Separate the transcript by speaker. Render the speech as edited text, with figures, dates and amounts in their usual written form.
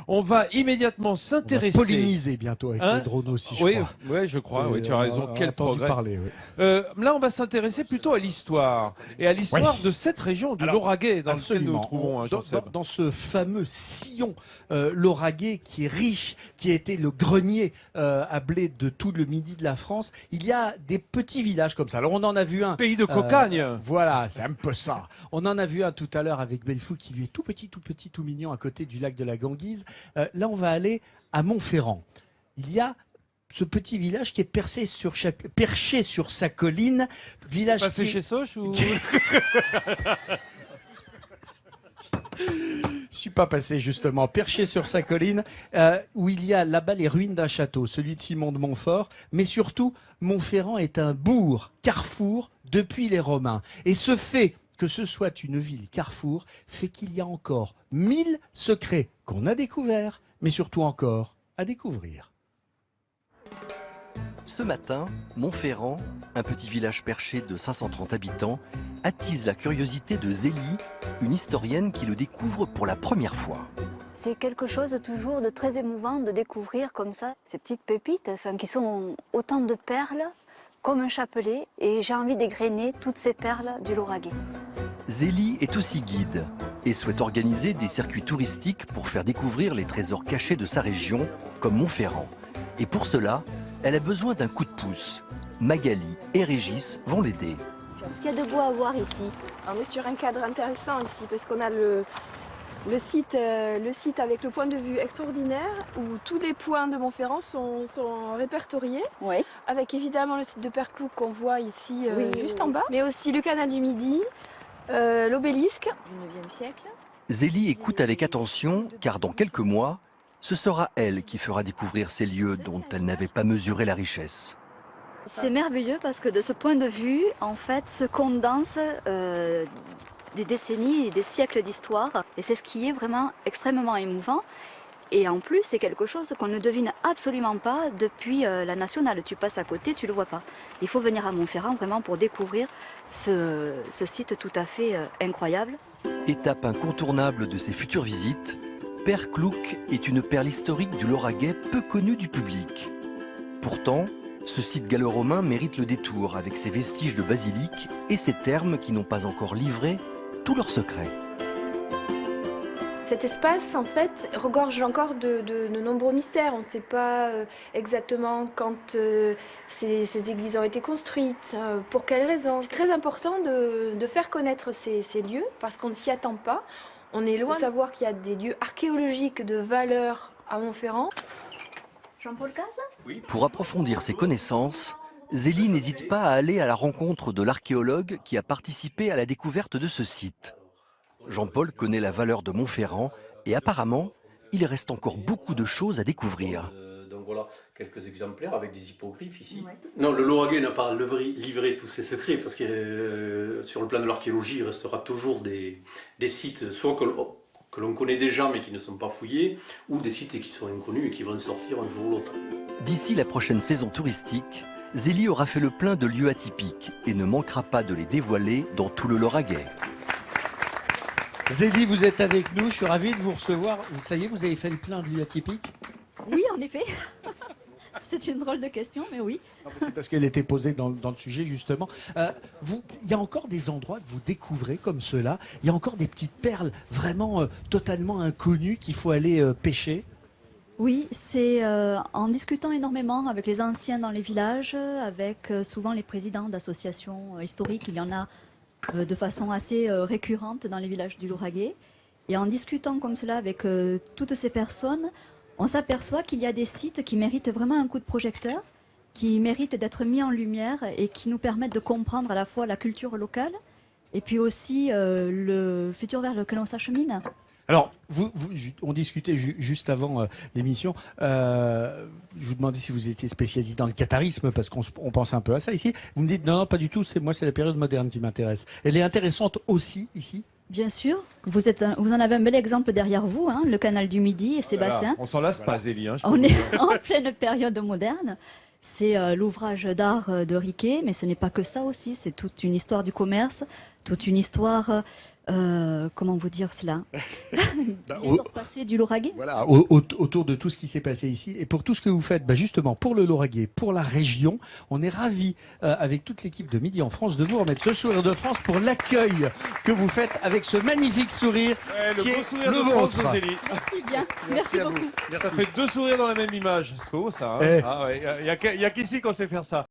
Speaker 1: On va immédiatement s'intéresser.
Speaker 2: Polliniser bientôt avec les drones aussi, je crois.
Speaker 1: Oui, je crois. Oui, tu as raison. Quel progrès.
Speaker 2: Parler, oui.
Speaker 1: Là, on va s'intéresser plutôt à l'histoire. Et à l'histoire de cette région, du Lauragais, dans lequel nous nous trouvons, Jean-Seb.
Speaker 2: Dans ce fameux sillon lauragais qui est riche, qui a été le grenier à blé de tout le midi de la France, il y a des petits villages comme ça. Alors, on en a vu un.
Speaker 1: Pays de cocagne.
Speaker 2: Voilà, c'est un peu ça. On en a vu un tout à l'heure avec Belfou qui lui est tout petit, tout mignon à côté du lac de la Ganguise. Là, on va aller à Montferrand. Il y a ce petit village qui est perché sur sa colline. Village
Speaker 1: passé chez Soch ou...
Speaker 2: Je suis pas passé justement, perché sur sa colline, où il y a là-bas les ruines d'un château, celui de Simon de Montfort, mais surtout, Montferrand est un bourg, carrefour, depuis les Romains. Et ce fait que ce soit une ville carrefour fait qu'il y a encore 1000 secrets qu'on a découverts, mais surtout encore à découvrir.
Speaker 3: Ce matin, Montferrand, un petit village perché de 530 habitants, attise la curiosité de Zélie, une historienne qui le découvre pour la première fois.
Speaker 4: C'est quelque chose toujours de très émouvant de découvrir comme ça ces petites pépites, qui sont autant de perles comme un chapelet, et j'ai envie d'égrener toutes ces perles du Lauragais.
Speaker 3: Zélie est aussi guide et souhaite organiser des circuits touristiques pour faire découvrir les trésors cachés de sa région, comme Montferrand. Et pour cela, elle a besoin d'un coup de pouce. Magali et Régis vont l'aider.
Speaker 4: Ce qu'il y a de beau à voir ici.
Speaker 5: On est sur un cadre intéressant ici parce qu'on a le site avec le point de vue extraordinaire où tous les points de Montferrand sont répertoriés.
Speaker 4: Oui.
Speaker 5: Avec évidemment le site de Perclou qu'on voit ici juste en bas, mais aussi le canal du Midi, l'obélisque du 9e siècle.
Speaker 3: Zélie écoute avec attention car dans quelques mois, ce sera elle qui fera découvrir ces lieux dont elle n'avait pas mesuré la richesse.
Speaker 4: C'est merveilleux parce que de ce point de vue, en fait, se condensent des décennies et des siècles d'histoire. Et c'est ce qui est vraiment extrêmement émouvant. Et en plus, c'est quelque chose qu'on ne devine absolument pas depuis la nationale. Tu passes à côté, tu ne le vois pas. Il faut venir à Montferrand vraiment pour découvrir ce site tout à fait incroyable.
Speaker 3: Étape incontournable de ses futures visites, Perclouc est une perle historique du Lauragais peu connue du public. Pourtant, ce site gallo-romain mérite le détour avec ses vestiges de basilique et ses thermes qui n'ont pas encore livré tous leurs secrets.
Speaker 5: Cet espace, en fait, regorge encore de nombreux mystères. On ne sait pas exactement quand ces églises ont été construites, pour quelles raisons. C'est très important de faire connaître ces lieux parce qu'on ne s'y attend pas. On est loin de savoir qu'il y a des lieux archéologiques de valeur à Montferrand.
Speaker 4: Jean-Paul Cazes ?
Speaker 3: Oui. Pour approfondir ses connaissances, Zélie n'hésite pas à aller à la rencontre de l'archéologue qui a participé à la découverte de ce site. Jean-Paul connaît la valeur de Montferrand et apparemment, il reste encore beaucoup de choses à découvrir.
Speaker 6: Donc voilà, quelques exemplaires avec des hippogriffes ici. Ouais. Non, le Lauragais n'a pas livré tous ses secrets parce que sur le plan de l'archéologie, il restera toujours des sites, soit que l'on connaît déjà mais qui ne sont pas fouillés, ou des sites qui sont inconnus et qui vont sortir un jour ou l'autre.
Speaker 3: D'ici la prochaine saison touristique, Zélie aura fait le plein de lieux atypiques et ne manquera pas de les dévoiler dans tout le Lauragais.
Speaker 2: Zélie, vous êtes avec nous, je suis ravi de vous recevoir. Ça y est, vous avez fait le plein de lieux atypiques ?
Speaker 4: Oui, en effet. C'est une drôle de question, mais oui.
Speaker 2: C'est parce qu'elle était posée dans le sujet, justement. Il y a encore des endroits que vous découvrez comme cela. Il y a encore des petites perles vraiment totalement inconnues qu'il faut aller pêcher.
Speaker 4: Oui, c'est en discutant énormément avec les anciens dans les villages, avec souvent les présidents d'associations historiques. Il y en a de façon assez récurrente dans les villages du Lauragais. Et en discutant comme cela avec toutes ces personnes, on s'aperçoit qu'il y a des sites qui méritent vraiment un coup de projecteur, qui méritent d'être mis en lumière et qui nous permettent de comprendre à la fois la culture locale et puis aussi le futur vers lequel on s'achemine.
Speaker 2: Alors, on discutait juste avant l'émission. Je vous demandais si vous étiez spécialisé dans le catharisme, parce qu'on pense un peu à ça ici. Vous me dites non, pas du tout. Moi, c'est la période moderne qui m'intéresse. Elle est intéressante aussi ici.
Speaker 4: Bien sûr. Vous en avez un bel exemple derrière vous, hein, le canal du Midi et ses bassins.
Speaker 1: On s'en lasse pas, Zélie.
Speaker 4: On est en pleine période moderne. C'est l'ouvrage d'art de Riquet, mais ce n'est pas que ça aussi. C'est toute une histoire du commerce, toute une histoire comment vous dire cela,
Speaker 2: Bah,
Speaker 4: l'essor passé du Lauragais.
Speaker 2: Voilà, autour de tout ce qui s'est passé ici et pour tout ce que vous faites, justement pour le Lauragais, pour la région, on est ravis avec toute l'équipe de Midi en France de vous remettre ce sourire de France pour l'accueil que vous faites avec ce magnifique sourire
Speaker 1: le
Speaker 2: qui
Speaker 1: beau
Speaker 2: est
Speaker 1: sourire
Speaker 2: le
Speaker 1: de France
Speaker 2: vôtre.
Speaker 1: de Zélie.
Speaker 4: Merci bien. Merci
Speaker 2: à vous.
Speaker 4: beaucoup.
Speaker 2: Merci.
Speaker 1: Ça fait 2 sourires dans la même image. C'est beau ça. Hein
Speaker 2: Eh.
Speaker 1: ah, ouais. Il y a qu'ici qu'on sait faire ça.